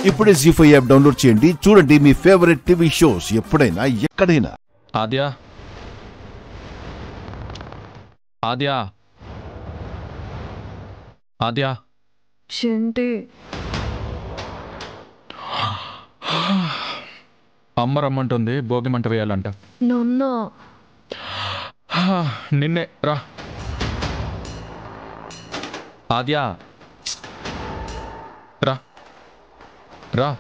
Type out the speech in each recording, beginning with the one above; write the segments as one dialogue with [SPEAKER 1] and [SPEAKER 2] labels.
[SPEAKER 1] ఇప్పుడే జీ5 app download చేయండి. చూడండి మీ ఫేవరెట్ టీవీ షోస్ ఎప్పుడైనా ఎక్కడైనా.
[SPEAKER 2] ఆద్యా ఆద్యా ఆద్యా
[SPEAKER 3] ఏంటి?
[SPEAKER 2] అమ్మ రమ్మంటుంది, భోగి మంట వేయాలంట. నిన్నే రా ఆద్యా, రా రా.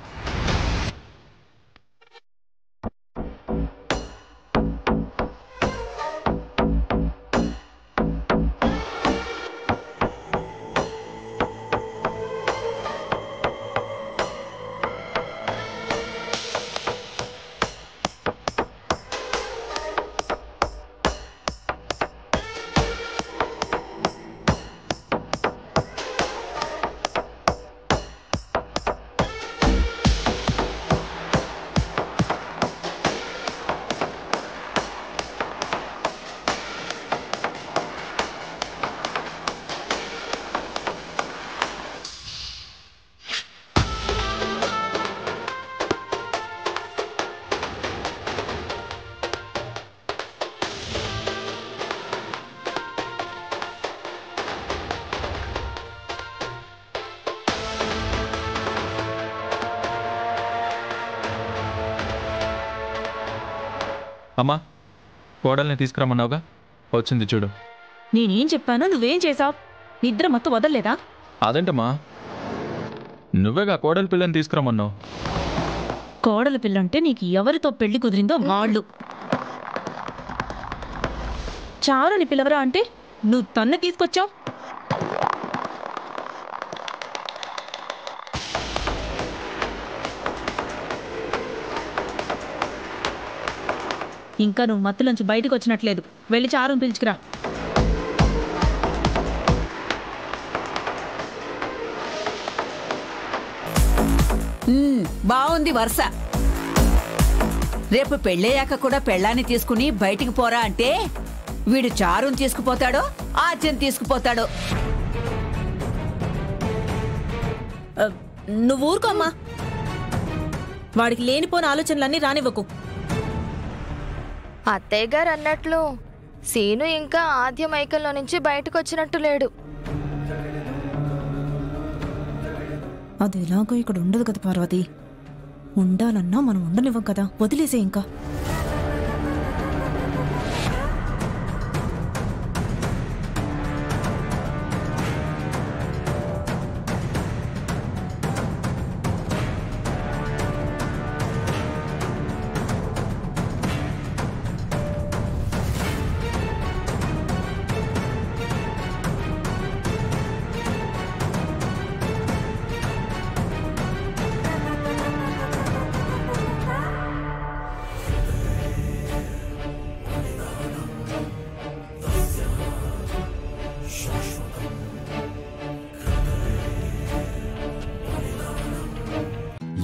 [SPEAKER 2] అమ్మా, కోడల్ని తీసుకురమ్మన్నావుగా, వచ్చింది చూడు.
[SPEAKER 3] నేనేం చెప్పాను, నువ్వేం చేసావు? నిద్ర మొత్తం వదలలేదా?
[SPEAKER 2] అదేంటమ్మా, నువ్వేగా కోడలి పిల్లని తీసుకురమ్మన్నావు.
[SPEAKER 3] కోడల పిల్లంటే నీకు ఎవరితో పెళ్లి కుదిరిందో వాళ్ళు. చారుని పిలవరా అంటే నువ్వు తన్ను తీసుకొచ్చావు. ఇంకా నువ్వు మత్తులోంచి బయటకు వచ్చినట్లేదు. వెళ్ళి చారుని పిలుచుకురా.
[SPEAKER 4] బాగుంది వరుస. రేపు పెళ్ళయ్యాక కూడా పెళ్ళాన్ని తీసుకుని బయటికి పోరా అంటే వీడు చారుని తీసుకుపోతాడో ఆద్యం తీసుకుపోతాడో.
[SPEAKER 3] నువ్వు ఊరుకోమ్మా, వాడికి లేనిపోని ఆలోచనలన్నీ రానివ్వకు.
[SPEAKER 5] అత్తయ్య గారు అన్నట్లు సీను ఇంకా ఆద్య మైకల్లో నుంచి బయటకు వచ్చినట్టు లేడు.
[SPEAKER 3] అది ఎలాగో ఇక్కడ ఉండదు కదా పార్వతి. ఉండాలన్నా మనం ఉండనివ్వం కదా, వదిలేసే. ఇంకా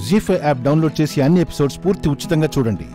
[SPEAKER 1] జీ5 యాప్ డౌన్లోడ్ చేసి అన్ని ఎపిసోడ్స్ పూర్తి ఉచితంగా చూడండి.